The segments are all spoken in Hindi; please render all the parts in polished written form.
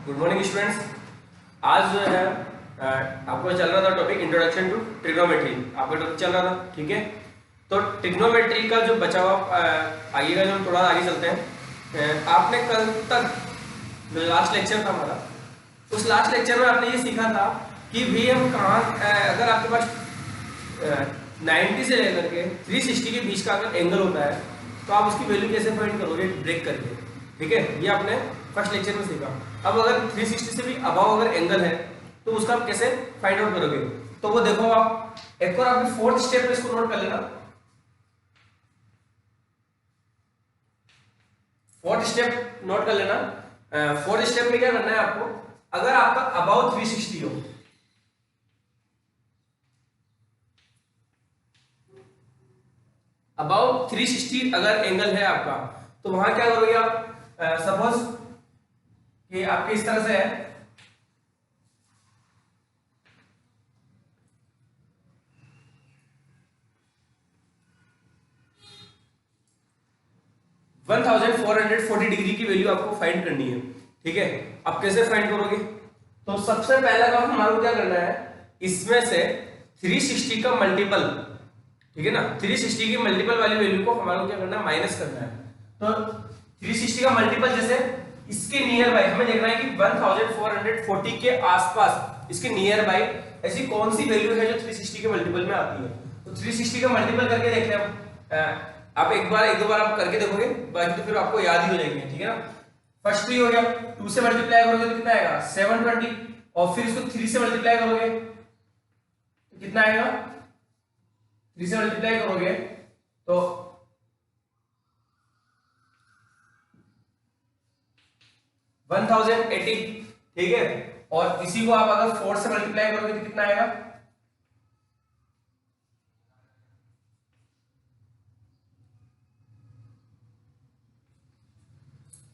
Good morning students. आज जो है आपको चल रहा था टॉपिक इंट्रोडक्शन टू ट्रिग्नोमेट्री। आपका टॉपिक चल रहा था, ठीक है। तो ट्रिग्नोमेट्री का जो बचा हुआ आइएगा, जो हम थोड़ा आगे चलते हैं। आपने कल तक जो लास्ट लेक्चर था हमारा, उस लास्ट लेक्चर में आपने ये सीखा था कि भी हम कहाँ अगर आपके पास 90 से लेकर के 360 के बीच का अगर एंगल होता है तो आप उसकी वैल्यू कैसे फाइंड करोगे ब्रेक करके, ठीक है। ये आपने फर्स्ट लेक्चर में सीखा। अब अगर 360 से भी अबव अगर एंगल है तो उसका आप कैसे फाइंड आउट करोगे, तो वो देखो आप एक और आपने फोर्थ स्टेप में इसको नोट कर लेना। फोर्थ स्टेप नोट कर लेना। फोर्थ स्टेप में क्या करना है आपको, अगर आपका अबाउ 360 हो, अबाउ 360 अगर एंगल है आपका, तो वहां क्या करोगे आप। सपोज कि आपके इस तरह से है, वन 1440 डिग्री की वैल्यू आपको फाइंड करनी है, ठीक है। अब कैसे फाइंड करोगे, तो सबसे पहला काम हमारा क्या करना है, इसमें से 360 का मल्टीपल, ठीक है ना, 360 की मल्टीपल वाली वैल्यू को हमारा क्या करना है, माइनस करना है। तो 360 का मल्टीपल जैसे इसके नियर बाय हमें देखना है कि 1440 के आसपास इसके नियर बाय ऐसी कौन सी वैल्यू है जो 360 के मल्टीपल में आती है। तो 360 का मल्टीपल करके देख लें हम। आप एक दो बार आप करके देखोगे, बाकी तो फिर आपको याद ही हो जाएंगे, ठीक है ना। फर्स्ट 3 हो गया, 2 से मल्टीप्लाई करोगे तो कितना आएगा 720, और फिर इसको 3 से मल्टीप्लाई करोगे तो कितना आएगा, 3 से मल्टीप्लाई करोगे तो 1080, ठीक है। और इसी को आप अगर 4 से मल्टीप्लाई करोगे तो कितना आएगा,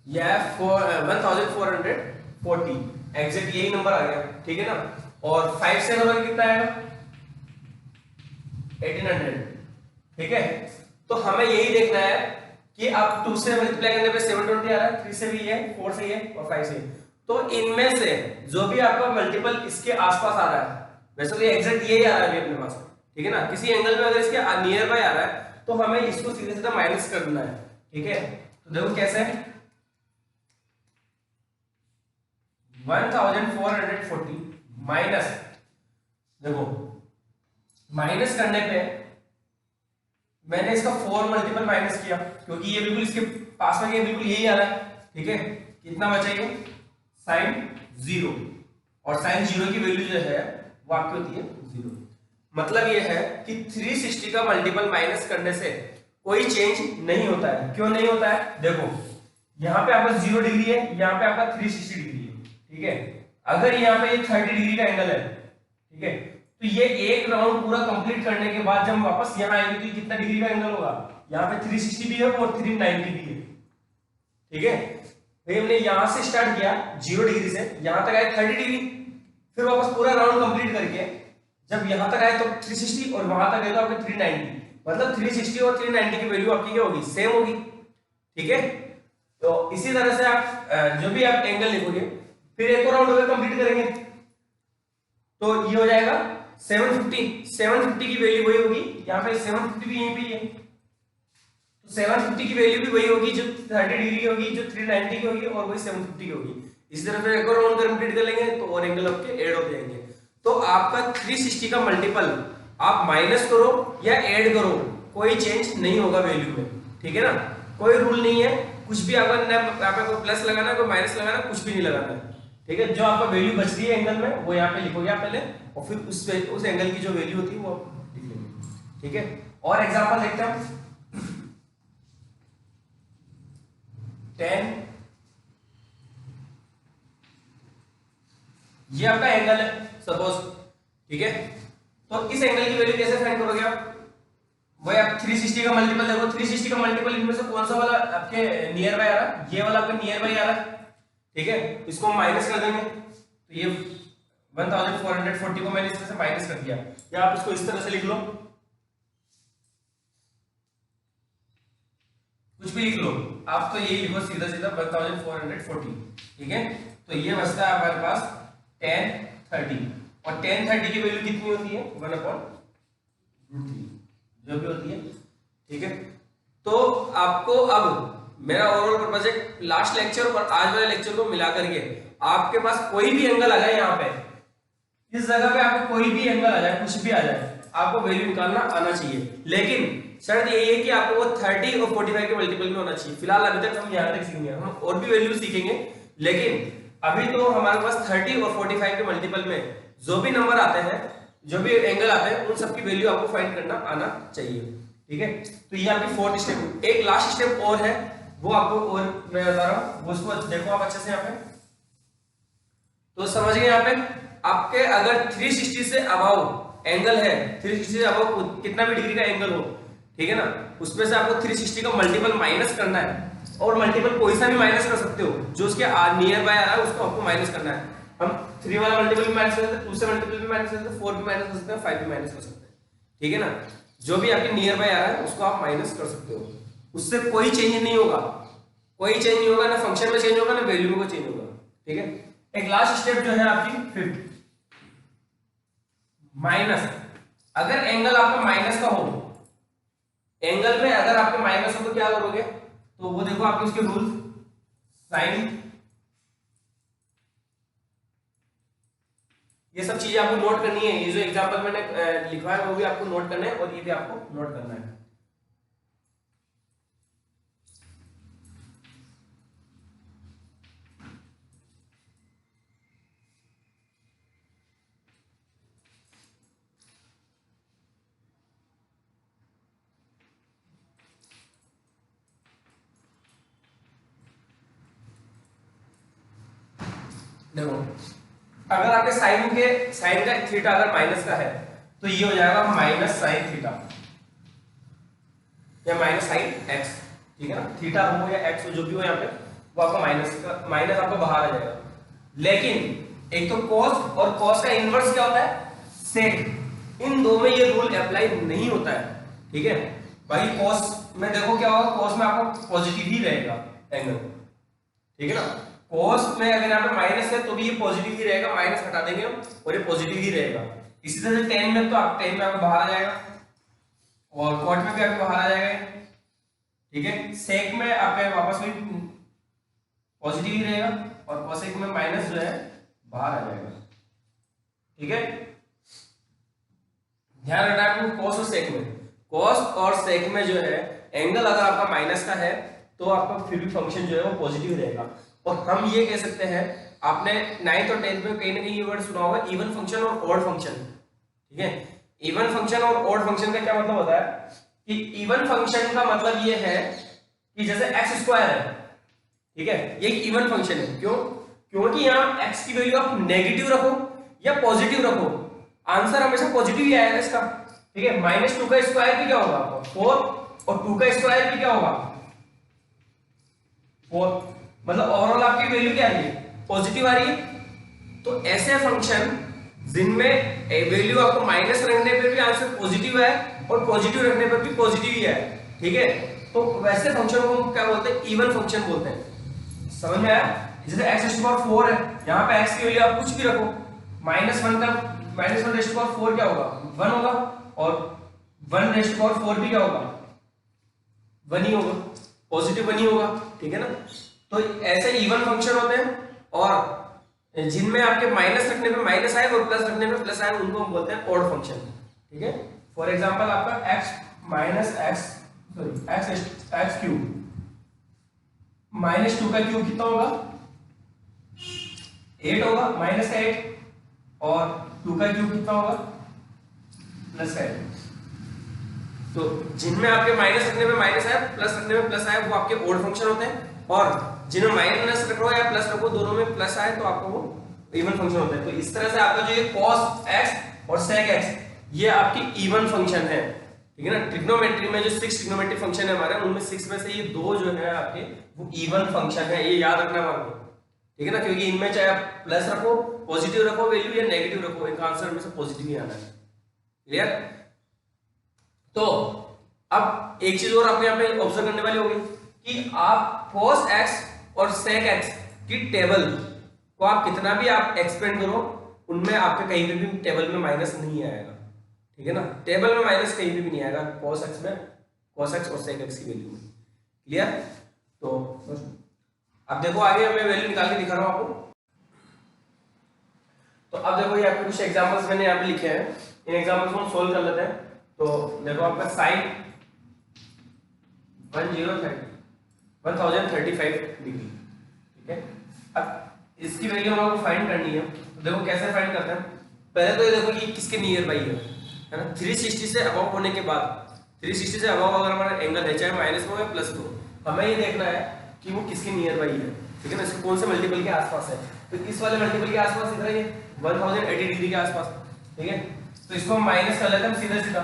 यह 1440 एग्जैक्ट यही नंबर आ गया, ठीक है ना। और 5 से करोगे कितना आएगा 1800, ठीक है। तो हमें यही देखना है कि अब 2 से मल्टीप्लाई करने पे 720 आ रहा है, 3 से भी है, 4 से है और 5 से। तो इनमें से जो भी आपका मल्टीपल इसके आसपास आ रहा है, वैसे तो ये एग्जैक्ट यही आ रहा है अपने पास, ठीक है ना। किसी एंगल में अगर इसके नियर बाय आ रहा है तो हमें इसको सीधे सीधा माइनस कर देना है, ठीक है। तो देखो कैसे, 1440 माइनस, देखो माइनस करने पे मैंने इसका 4 मल्टीपल माइनस किया, क्योंकि ये बिल्कुल इसके पास में, ये बिल्कुल यही आ रहा है, ठीक है। कितना बचा ये साइन 0, और साइन 0 की वैल्यू जो है वो आपकी होती है 0। मतलब ये है कि 360 का मल्टीपल माइनस करने से कोई चेंज नहीं होता है। क्यों नहीं होता है, देखो यहाँ पे आपका 0 डिग्री है, यहाँ पे आपका 360 डिग्री है, ठीक है। अगर यहाँ पे ये 30 डिग्री का एंगल है, ठीक है, तो ये एक राउंड पूरा कंप्लीट करने के बाद जब हम वापस यहाँ आएंगे तो कितना डिग्री का एंगल होगा, यहाँ पे 360 भी है और 390 भी है, ठीक है। भाई हमने यहां से स्टार्ट किया 0 डिग्री से, यहां तक आए 30 डिग्री, फिर वापस पूरा राउंड कंप्लीट करके जब यहां तक आए तो 360 और वहां तक गए तो आपके 390, मतलब 360 और 390 की वैल्यू आपकी क्या होगी, सेम होगी, ठीक है। तो इसी तरह से आप जो भी आप एंगल लिखोगे, फिर एक और राउंड अगर कंप्लीट करेंगे तो ये हो जाएगा 750 की वैल्यू वही होगी, यहाँ पे 750 भी यहीं पे है, तो 750 की वैल्यू भी वही होगी जो 30 डिग्री की होगी, जो 390 की होगी, और वही 750 की होगी। इसी तरह फिर एक और राउंड कंप्लीट कर लेंगे तो और एंगल आपके ऐड हो जाएंगे। तो आपका 360 का मल्टीपल आप माइनस करो या ऐड करो, कोई चेंज नहीं होगा वैल्यू में, ठीक है ना। कोई रूल नहीं है, कुछ भी अगर यहाँ पे कोई प्लस लगाना, कोई माइनस लगाना, कुछ भी नहीं लगाना है, ठीक है। जो आपका वैल्यू बच रही है एंगल में वो यहाँ पे लिखोगे आप पहले, और फिर उस एंगल की जो वैल्यू होती है वो लिख लेंगे, ठीक है। और एग्जांपल देखते हैं 10, ये आपका एंगल है सपोज, ठीक है। तो इस एंगल की वैल्यू कैसे फाइंड करोगे आप, वही आप 360 का मल्टीपल देखो, 360 का मल्टीपल इनमें से कौन सा वाला आपके नियर बाय आ रहा है, ये वाला आपका नियर बाय आ रहा है, ठीक है। इसको हम माइनस कर देंगे, तो ये 1440 को मैंने इस तरह से माइनस कर दिया, या आप इसको इस तरह से लिख लो, कुछ भी लिख लो, आप तो यही लिखो सीधा सीधा 1440, ठीक है। तो ये बचता है हमारे पास tan 30, और tan 30 की वैल्यू कितनी होती है 1/√3 जो भी होती है, ठीक है। तो आपको अब मेरा ओवरऑल पर्पस है लास्ट लेक्चर और आज वाले लेक्चर को मिला करके आपके पास कोई भी एंगल आ जाए, यहाँ पे इस जगह पे आपको कोई भी एंगल आ जाए, कुछ भी आ जाए, आपको वैल्यू निकालना आना चाहिए। लेकिन शर्त यही है कि आपको वो 30 और 45 के मल्टीपल में होना चाहिए। फिलहाल अभी तक हम यहाँ तक सीखेंगे, हम और भी वैल्यू सीखेंगे, लेकिन अभी तो हमारे पास 30 और 45 के मल्टीपल में जो भी नंबर आते हैं, जो भी एंगल आते हैं, उन सबकी वैल्यू आपको फाइंड करना आना चाहिए, ठीक है। तो ये आपकी फोर्थ स्टेप। एक लास्ट स्टेप और है, वो आपको और मैं बता रहा हूँ, वो उसको देखो आप अच्छे से यहाँ पे। तो समझ गए, यहाँ पे आपके अगर 360 से अबाव एंगल है, 360 से अबाव कितना भी डिग्री का एंगल हो, ठीक है ना, उसमें से आपको 360 का मल्टीपल माइनस करना है, और मल्टीपल कोई सा भी माइनस कर सकते हो, जो उसके नियर बाय आ रहा है उसको आपको माइनस करना है। हम 3 वाला मल्टीपल भी माइनस कर सकते हैं, 2 से मल्टीपल भी माइनस कर सकते हैं, 4 भी माइनस कर सकते हैं, 5 भी माइनस कर सकते हैं, ठीक है ना। जो भी आपके नियर बाय आ रहा है उसको आप माइनस कर सकते हो, उससे कोई चेंज नहीं होगा, कोई चेंज नहीं होगा, ना फंक्शन में चेंज होगा, ना वैल्यू में चेंज होगा, ठीक है। एक लास्ट स्टेप जो है आपकी फिफ्थ, माइनस। अगर एंगल आपका माइनस का हो, एंगल में अगर आपके माइनस हो तो क्या करोगे, तो वो देखो आपके उसके रूल, साइन, ये सब चीजें आपको नोट करनी है। ये जो एग्जांपल मैंने लिखवा है वो भी आपको नोट करना है, और ये भी आपको नोट करना है। देखो, अगर आपके साइन का थीटा अगर माइनस का है, तो ये हो जाएगा माइनस साइन थीटा या माइनस साइन एक्स, ठीक है ना। थीटा हो या एक्स हो, जो भी हो यहाँ पे, वो आपका माइनस आपको बाहर आ जाएगा। लेकिन एक तो कॉस, और कॉस का इनवर्स क्या होता है, सेक। इन दो में ये रूल अप्लाई नहीं होता है, ठीक है भाई। कॉस में देखो क्या होगा, कॉस में आपको पॉजिटिव ही रहेगा एंगल, ठीक है ना। कॉस में अगर यहाँ पे माइनस है तो भी ये पॉजिटिव ही रहेगा, माइनस हटा देंगे हम और ये पॉजिटिव ही रहेगा। इसी तरह से टेन में, तो आप टेन में आपको बाहर आ जाएगा, और कॉट में भी आपको बाहर आ जाएगा, ठीक है। सेक में आपके वापस वही पॉजिटिव ही रहेगा, और कोसेक में माइनस जो है बाहर आ जाएगा, ठीक है। ध्यान रखना आपको कॉस और सेक में, कॉस और सेक में जो है एंगल अगर आपका माइनस का है, तो आपका फिर भी फंक्शन जो है वो पॉजिटिव रहेगा। और हम ये कह सकते हैं, आपने 9th और 10th में कहीं ना कहीं ये वर्ड सुना होगा, इवन फंक्शन और ऑड फंक्शन, ठीक है। इवन फंक्शन और ऑड फंक्शन का क्या मतलब होता है, कि इवन फंक्शन का मतलब ये है कि जैसे एक्स स्क्वायर है, ठीक है, ये एक इवन फंक्शन है। क्यों? क्योंकि यहाँ एक्स की वैल्यू आप नेगेटिव रखो या पॉजिटिव रखो, आंसर हमेशा पॉजिटिव ही आएगा इसका, ठीक है। -2 का स्क्वायर भी क्या होगा आपका 4, और 2 का स्क्वायर भी क्या होगा 4, मतलब ओवरऑल आपकी वैल्यू क्या आ रही है, पॉजिटिव आ रही है। तो ऐसे फंक्शन जिनमें वैल्यू आपको माइनस रखने पे भी आंसर पॉजिटिव है, और पॉजिटिव रखने पर भी पॉजिटिव ही है, ठीक है। तो वैसे फंक्शन को हम क्या बोलते हैं, इवन फंक्शन बोलते हैं। समझ में आया? जैसे x⁴ है, यहाँ पे x की वैल्यू आप कुछ भी रखो, -1 का -1⁴ क्या होगा 1 होगा, और 1⁴ भी क्या होगा 1 ही होगा, पॉजिटिव 1 ही होगा, ठीक है ना। तो ऐसे इवन फंक्शन होते हैं, और जिनमें आपके माइनस रखने पे माइनस आए और प्लस रखने पे प्लस आए, उनको हम बोलते हैं ऑड फंक्शन, ठीक है। फॉर एग्जांपल आपका x क्यूब, -2 का क्यूब कितना होगा 8 होगा, माइनस का 8, और 2 का क्यूब कितना होगा प्लस का 8। तो जिनमें आपके माइनस रखने में माइनस आया, प्लस रखने में प्लस आया, वो आपके ऑड फंक्शन होते हैं, और जिनमें माइनस रखो या प्लस रखो, दोनों में प्लस आए तो आपको वो इवन फंक्शन होता है। तो इस तरह से आपका जो ये cos x और sec x, ये आपकी इवन फंक्शन है, ठीक है ना। ट्रिग्नोमेट्री में जो 6 ट्रिग्नोमेट्रिक फंक्शन है हमारे, उनमें 6 में से ये 2 जो है आपके वो इवन फंक्शन है, ये याद रखना आपको, ठीक है ना। क्योंकि इनमें चाहे आप प्लस रखो, पॉजिटिव रखो वैल्यू, या नेगेटिव रखो, इनका आंसर में से पॉजिटिव ही आना है। क्लियर? तो अब एक चीज और आपको यहाँ पे ऑब्जर्व करने वाली होगी, कि आप cos x और sec x की टेबल को आप कितना भी आप एक्सपेंड करो, उनमें आपके कहीं पे भी टेबल में माइनस नहीं आएगा, ठीक है ना। टेबल में माइनस कहीं भी नहीं आएगा cos x में, cos x और sec x की वैल्यू में। क्लियर? तो अब देखो आगे मैं वैल्यू निकाल के दिखा रहा हूं आपको। तो अब देखो ये आपके कुछ एग्जांपल्स मैंने यहाँ पे लिखे हैं, इन एग्जांपल्स को हम सोल्व कर लेते हैं। तो देखो आपका sin 1035 डिग्री, ठीक है। अब इसकी वैल्यू हमको फाइंड करनी है। तो देखो कैसे फाइंड करते हैं। पहले तो ये देखो कि किसके नियर बाई है ना। 360 से अबव होने के बाद, 360 से अबव अगर हमारा एंगल है, चाहे माइनस में हो या प्लस में हो, हमें ये देखना है कि वो किसके नियर बाई है, ठीक है ना। इसको कौन से मल्टीपल के आसपास है। तो इस वाले मल्टीपल के आसपास इधर ये 1080 डिग्री के आसपास, ठीक है। तो इसको हम माइनस कर लेते हैं सीधा सीधा।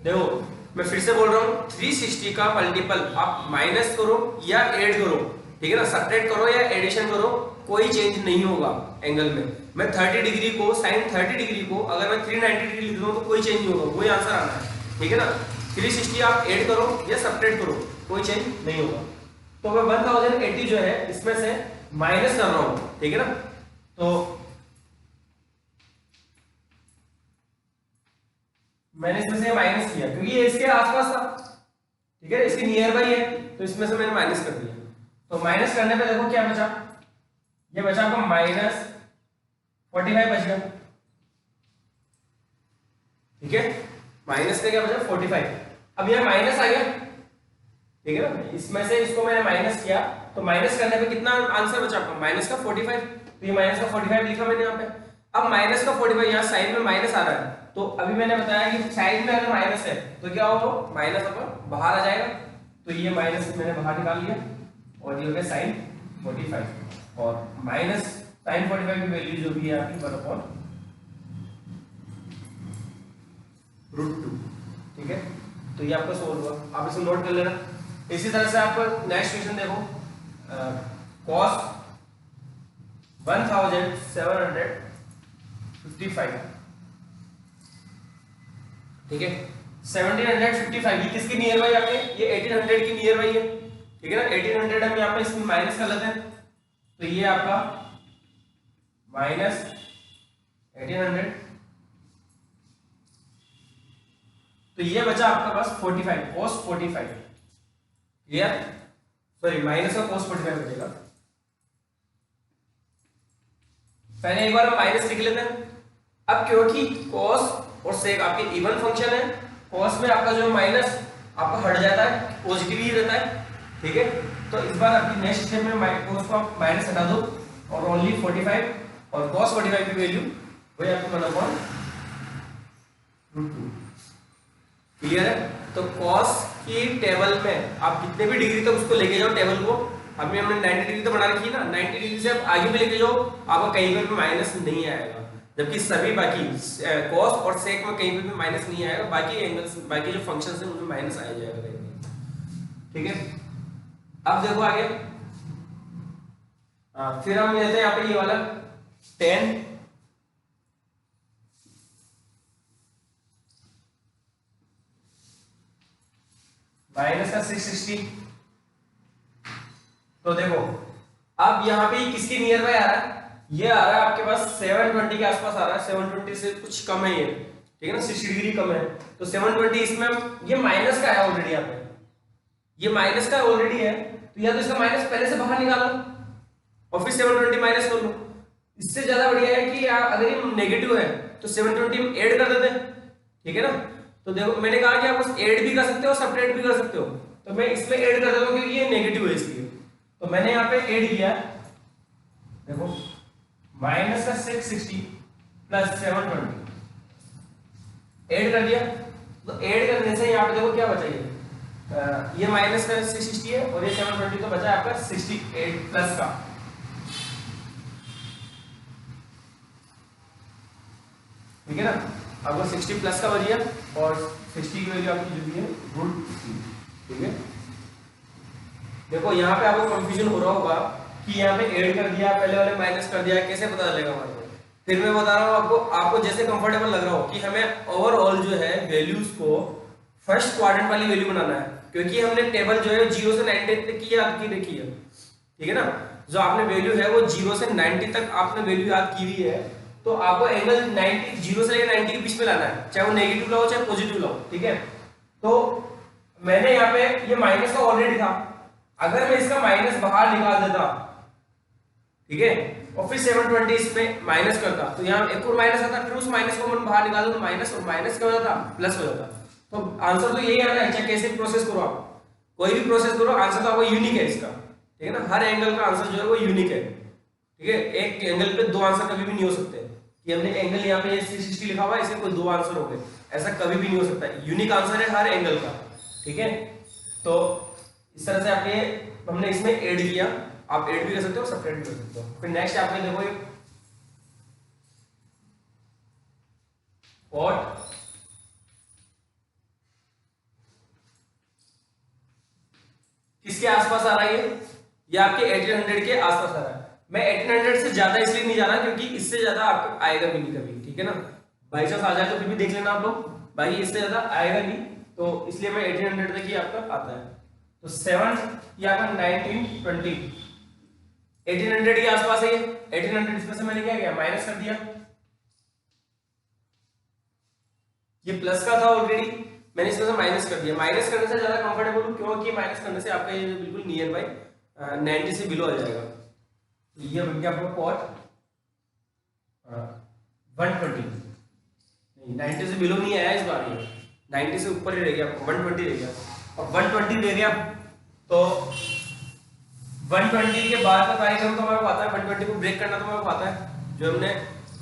देखो मैं फिर से बोल रहा हूँ, 360 का मल्टीपल आप माइनस करो या ऐड करो, ठीक है ना, सब्ट्रैक्ट करो या एडिशन करो, कोई चेंज नहीं होगा एंगल में। मैं 30 डिग्री को, sin 30 डिग्री को अगर मैं 390 डिग्री लिख दूं तो कोई चेंज नहीं होगा, वही आंसर आना है, ठीक है ना। 360 आप ऐड करो या सब्ट्रैक्ट करो, कोई चेंज नहीं होगा। तो मैं 1080 जो है इसमें से माइनस कर रहा हूं, ठीक है ना। तो मैंने इसमें से माइनस किया क्योंकि ये इसके आसपास था, ठीक है, इसके नियर बाई है, तो इसमें से मैंने माइनस कर दिया। तो माइनस करने पे देखो क्या बचा, ये बचा आपको माइनस 45 बच गया, ठीक है। माइनस का क्या बचा 45। अब यह माइनस आ गया, ठीक है ना। इसमें से इसको मैंने माइनस किया, तो माइनस करने पे कितना आंसर बचा आपका, माइनस का 45। तो ये माइनस का 45 लिखा मैंने यहाँ पे। अब माइनस का 45 यहाँ साइड में माइनस आ रहा है, तो अभी मैंने बताया कि साइड में अगर माइनस है तो क्या होगा, माइनस अपन बाहर आ जाएगा। तो ये माइनस मैंने बाहर निकाल लिया और ये हो गया sin 45, और माइनस sin 45 की वैल्यू जो भी है आपकी 1/√2, ठीक है। तो ये आपका सोल्व हुआ, आप इसे नोट कर लेना। इसी तरह से आपको नेक्स्ट क्वेश्चन देखो, cos 1755, ठीक है। 1755 ये किसकी नियर बाई आपके, ये 1800 की नियर बाई है, ठीक है ना। 1800 हम यहाँ पे इसमें माइनस कर लेते हैं, तो ये आपका माइनस 1800, तो ये बचा आपका पास 45, cos 45, क्लियर। सॉरी माइनस का cos 45 बचेगा। पहले एक बार हम माइनस लिख लेते हैं। अब क्योंकि cos और sec आपके इवन फंक्शन है, cos में आपका जो माइनस आपका हट जाता है, पॉजिटिव ही रहता है, ठीक है। तो इस बार आपकी नेक्स्ट स्टेप में cos को आप माइनस हटा दो और ओनली 45, और cos 45 की वैल्यू वही आपको 1/√2, क्लियर है। तो cos की टेबल में आप कितने भी डिग्री तक उसको लेके जाओ टेबल को, अभी हमने 90 डिग्री तो बना रखी है ना, 90 डिग्री से आप आगे भी लेके जाओ, आपका कहीं पर भी माइनस नहीं आएगा। जबकि सभी बाकी cos और sec में कहीं पे भी माइनस नहीं आएगा, बाकी एंगल्स, बाकी जो फंक्शंस हैं उनमें माइनस आ जाएगा कहीं पे, ठीक है। अब देखो आगे, फिर हम लेते हैं यहाँ पे ये वाला 10 माइनस का 660। तो देखो अब यहाँ पे किसकी नियर बाय आ रहा है, ये आ रहा है आपके पास 720 के आसपास आ रहा है, 720 से कुछ कम है ये, ठीक है ना, 60 डिग्री कम है। तो 720 इसमें ये माइनस का है ऑलरेडी, यहाँ पे ये माइनस का ऑलरेडी है, तो या तो इसका माइनस पहले से बाहर निकालो और फिर 720 माइनस कर लो। इससे ज्यादा बढ़िया है कि अगर ये नेगेटिव है तो 720 में ऐड कर देते हैं, ठीक है ना। तो देखो मैंने कहा कि आप बस ऐड भी कर सकते हो, सब्ट्रैक्ट भी कर सकते हो, तो मैं इसमें ऐड कर देता हूँ क्योंकि ये नेगेटिव है इसलिए। तो मैंने यहाँ पे ऐड किया, देखो माइनस का 660 प्लस 720 ऐड कर दिया। तो ऐड करने से यहाँ पे देखो क्या बचा, ये माइनस का 660 है और ये 720, तो बचा आपका 68 प्लस का, ठीक है ना। आपको 60 प्लस का बच गया और 60 की वैल्यू आपकी जो भी है √3, ठीक है। देखो यहाँ पे आपको कंफ्यूजन हो रहा होगा कि यहाँ पे ऐड कर दिया, पहले वाले माइनस कर दिया, कैसे पता चलेगा हमारे को। फिर मैं बता रहा हूँ आपको जैसे कंफर्टेबल लग रहा हो कि हमें ओवरऑल जो है वैल्यूज को फर्स्ट क्वाड्रेंट वाली वैल्यू बनाना है, क्योंकि हमने टेबल जो है 0 से 90 तक की याद की रखी है, ठीक है ना। जो आपने वैल्यू है वो 0 से 90 तक आपने वैल्यू याद की हुई है, तो आपको एंगल 90 0 से लेकर 90 के बीच में लाना है, चाहे वो नेगेटिव लाओ चाहे पॉजिटिव लाओ, ठीक है। तो मैंने यहाँ पे ये माइनस का ऑलरेडी था, अगर मैं इसका माइनस बाहर निकाल देता, ठीक है, और फिर 720 इसमें माइनस करता, तो यहाँ एक और माइनस आता, फिर उस माइनस को मैं बाहर निकाल दूं तो माइनस, और माइनस क्या हो जाता, प्लस हो जाता। तो आंसर तो यही आना है, चाहे कैसे भी प्रोसेस करो आप, कोई भी प्रोसेस करो, आंसर तो आपको यूनिक है इसका, ठीक है ना। हर एंगल का आंसर जो है वो यूनिक है, ठीक है। एक एंगल पे दो आंसर कभी भी नहीं हो सकते कि हमने एंगल यहाँ पे 360 लिखा हुआ है इसमें कोई दो आंसर हो गए, ऐसा कभी भी नहीं हो सकता। यूनिक आंसर है हर एंगल का, ठीक है। तो इस तरह से आपने हमने इसमें ऐड किया, आप ऐड भी कर सकते हो, सेपरेट भी कर सकते हो। फिर नेक्स्ट आपने देखो ये कॉट किसके आसपास आ रहा है, ये आपके 1800 के आसपास आ रहा है। मैं 1800 से ज्यादा इसलिए नहीं जा रहा क्योंकि इससे ज्यादा आपको आएगा भी नहीं कभी, ठीक है ना। बाई चांस आ जाए तो फिर भी देख लेना आप लोग, भाई इससे ज्यादा आएगा नहीं, तो इसलिए मैं 1800 तक ही आपका आता है। तो 7 या 1920 1800 के आसपास है ये, 1800 इसमें से मैंने क्या किया, माइनस कर दिया, ये प्लस का था ऑलरेडी, मैंने इसमें से माइनस कर दिया। माइनस करने से ज्यादा कंफर्टेबल हूं, क्योंकि माइनस करने से आपका ये बिल्कुल नियर बाय 90 से बिलो आ जाएगा। तो ये बन गया आपका कॉट 120, नहीं 90 से बिलो नहीं आया इस बार, ये 90 से ऊपर ही रह गया, आपको 120 रह गया। और 120 रह गया तो 120 के बाद का कार्यक्रम तो हमारे को आता है, 120 को ब्रेक करना तो हमारे को आता है, जो हमने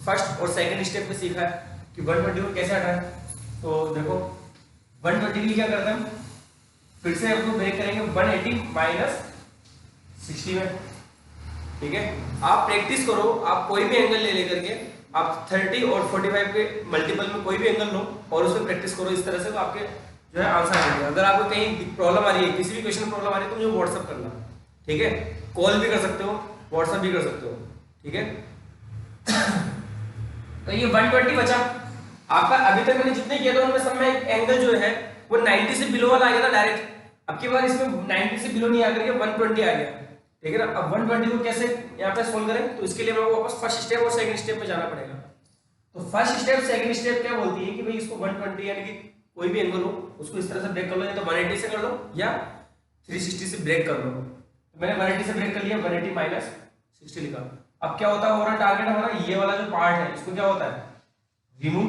फर्स्ट और सेकंड स्टेप में सीखा है कि 120 को कैसे हटाएं। तो देखो 120 के लिए क्या करते हैं, फिर से आपको ब्रेक करेंगे 180 माइनस 60 में, ठीक है। आप प्रैक्टिस करो, आप कोई भी एंगल ले लेकर के आप 30 और 45 के मल्टीपल में कोई भी एंगल लो और उसमें प्रैक्टिस करो इस तरह से, तो आपके जो है आंसर आएंगे। अगर आपको कहीं प्रॉब्लम आ रही है, किसी भी क्वेश्चन में प्रॉब्लम आ रही है, तो मुझे व्हाट्सएप करना, ठीक है। कॉल भी कर सकते हो, व्हाट्सएप भी कर सकते हो, ठीक है। तो ये 120 बचा आपका। अभी तक मैंने जितने किए थे उनमें सब में एंगल जो है वो 90 से बिलो वाला आ गया था डायरेक्ट, अब की बार इसमें 90 से बिलो नहीं आकर के 120 आ गया, ठीक है ना। अब 120 को कैसे यहाँ पे सोल्व करें, तो इसके लिए मैं वापस फर्स्ट स्टेप और सेकंड स्टेप पे जाना पड़ेगा। तो फर्स्ट स्टेप सेकंड स्टेप क्या बोलती है कि भाई इसको 120 यानी कि कोई भी एंगल हो उसको इस तरह से ब्रेक कर लो, या तो 180 से कर लो या 360 से ब्रेक कर लो। तो मैंने 180 से ब्रेक कर लिया, 180 माइनस 60 लिखा। अब क्या होता है, ओवरऑल टारगेट हमारा ये वाला जो पार्ट है इसको क्या होता है, रिमूव,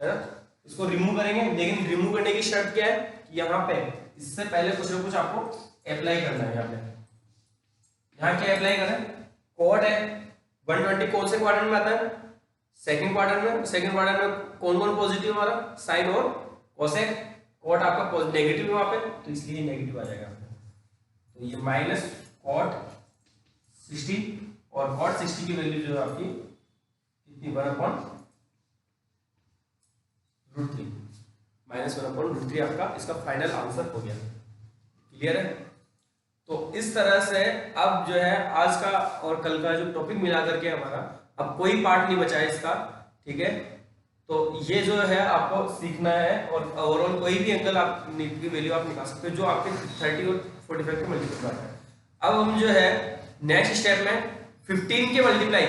है ना, इसको रिमूव करेंगे। लेकिन रिमूव करने की शर्त क्या है कि यहाँ पे इससे पहले कुछ ना कुछ आपको अप्लाई करना है। यहाँ क्या अप्लाई करें, कॉट है 120 कौन से क्वाड्रेंट में आता है, सेकंड क्वाड्रेंट में। सेकंड क्वाड्रेंट में कौन कौन पॉजिटिव हमारा, साइन और कोसेक। कॉट आपका नेगेटिव है वहां पे, तो इसलिए नेगेटिव आ जाएगा। तो ये माइनस कॉट 60 और कॉट 60 की वैल्यू जो है आपकी कितनी, 1/√3 माइनस 1/√3 आपका इसका फाइनल आंसर हो गया। क्लियर है। तो इस तरह से अब जो है आज का और कल का जो टॉपिक मिला करके हमारा अब कोई पार्ट नहीं बचा है इसका, ठीक है। तो ये जो है आपको सीखना है, और ओवरऑल कोई भी एंगल आप की वैल्यू आप निकाल सकते हो जो आपके 30 और 45 के मल्टीपल आता है। अब हम जो है नेक्स्ट स्टेप में 15 के मल्टीप्लाई,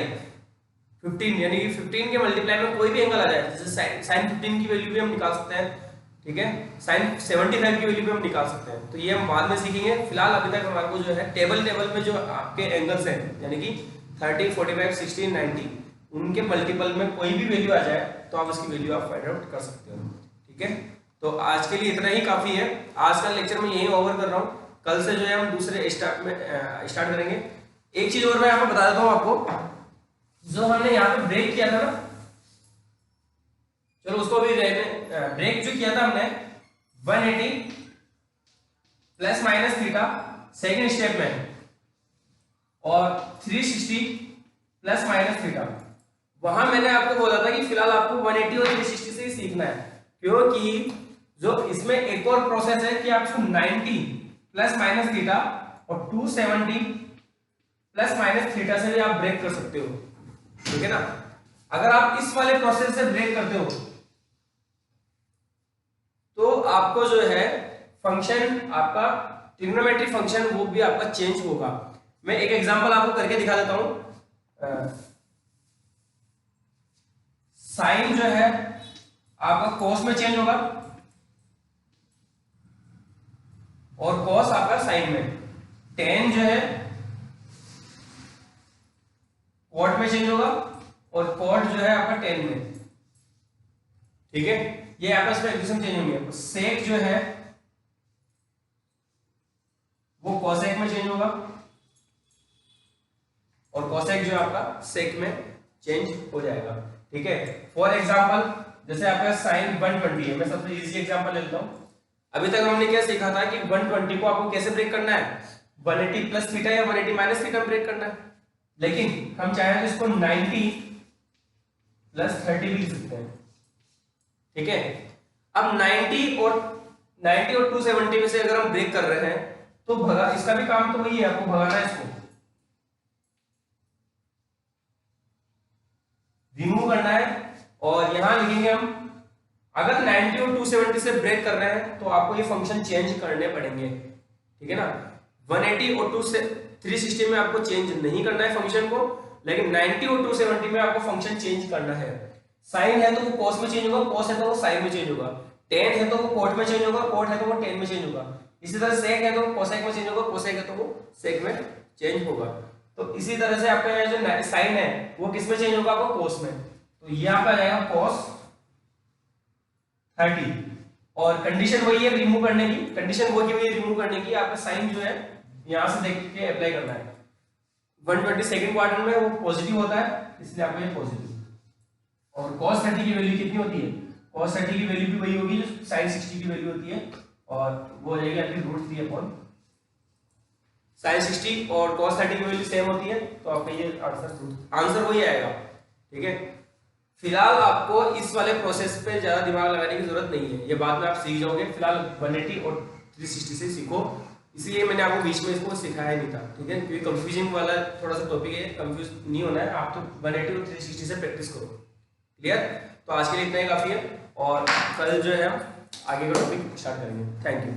15 यानी कि 15 के मल्टीप्लाई में कोई भी एंगल आ जाए, जैसे साइन 15 की वैल्यू भी हम निकाल सकते हैं, ठीक है। साइन 75 की वैल्यू भी हम निकाल सकते हैं। तो ये हम बाद में सीखेंगे। फिलहाल अभी तक हमारे को जो है टेबल में जो आपके एंगल्स हैं, यानी कि 30, 45, 60, 90, उनके मल्टीपल में कोई भी वैल्यू आ जाए तो आप उसकी वैल्यू आप फाइंड आउट कर सकते हो, ठीक है। तो आज के लिए इतना ही काफी है। आज का लेक्चर मैं यही ओवर कर रहा हूँ। कल से जो है हम दूसरे स्टार्ट करेंगे। एक चीज और मैं यहाँ पे बता देता हूँ आपको, जो हमने यहाँ पे ब्रेक किया था ना, चलो उसको भी ब्रेक जो किया था हमने 180 plus minus theta second step में, और 360 प्लस माइनस थीटा, वहां मैंने आपको बोला था कि फिलहाल आपको 180 और 360 से ही सीखना है, क्योंकि जो इसमें एक और प्रोसेस है कि आपको 90 प्लस माइनस थीटा और 270 प्लस माइनस थीटा से भी आप ब्रेक कर सकते हो, ठीक है ना। अगर आप इस वाले प्रोसेस से ब्रेक करते हो तो आपको जो है फंक्शन, आपका ट्रिग्नोमेट्रिक फंक्शन वो भी आपका चेंज होगा। मैं एक एग्जांपल आपको करके दिखा देता हूं। साइन जो है आपका कॉस में चेंज होगा और कॉस आपका साइन में। टेन जो है कॉट में चेंज होगा और कॉट जो है आपका टेन में। ठीक है, ये आपस में एक चेंज होंगे। सेक जो है वो कॉसेक में चेंज होगा और कॉसेक जो है आपका सेक में चेंज हो जाएगा। ठीक है, फॉर एग्जांपल जैसे आपका साइन 120 है, मैं सबसे इजी एग्जांपल ले लेता हूं। अभी तक हमने क्या सीखा था कि 120 को आपको कैसे ब्रेक करना है, 180 प्लस थीटा या 180 माइनस थीटा ब्रेक करना है। लेकिन हम चाहें तो इसको 90 प्लस 30 भी लिख सकते हैं। ठीक है, अब 90 और 270 में से अगर हम ब्रेक कर रहे हैं तो भगा, इसका भी काम तो वही है, आपको भगाना है, इसको रिमूव करना है। और यहां लिखेंगे हम, अगर 90 और 270 से ब्रेक कर रहे हैं तो आपको ये फंक्शन चेंज करने पड़ेंगे। ठीक है ना, 180 और 360 में आपको चेंज नहीं करना है फंक्शन को, लेकिन 90 और 270 में आपको फंक्शन चेंज करना है। साइन है तो वो कॉस में चेंज होगा, कॉस है तो वो साइन में चेंज होगा, टेन है तो वो कॉट में चेंज होगा, कॉट है तो वो टेन में चेंज होगा। इसी तरह सेक है तो कोसेक में चेंज होगा, कोसेक है तो वो सेक में चेंज होगा। तो इसी तरह से आपका जो साइन है वो किस में चेंज होगा, आपको कोस में। तो ये आपका आ जाएगा cos 30 और कंडीशन वही है रिमूव करने की, कंडीशन वही है रिमूव करने की। आपका साइन जो है यहां से देख के अप्लाई करना है। 120 सेकंड क्वार्टर में वो पॉजिटिव होता है, इसलिए आपको ये पॉजिटिव। और cos 30 की वैल्यू कितनी होती है, cos 30 की वैल्यू भी वही होगी जो sin 60 की वैल्यू होती है, और वो हो जाएगी आपकी √3 sin 60 और cos 30 की वैल्यू सेम होती है, तो आपका ये आंसर वही आएगा। ठीक है, फिलहाल आपको इस वाले प्रोसेस पे ज्यादा दिमाग लगाने की जरूरत नहीं है, ये बाद में आप सीख जाओगे। फिलहाल 180 और 360 से सीखो, इसलिए मैंने आपको बीच में इसको सिखाया नहीं था। ठीक है, क्योंकि कंफ्यूजिंग वाला थोड़ा सा टॉपिक है, कंफ्यूज नहीं होना है, आप तो 180 और 360 से प्रैक्टिस करो। क्लियर? तो आज के लिए इतना ही काफी है, और कल जो है हम आगे का टॉपिक स्टार्ट करेंगे। Thank you.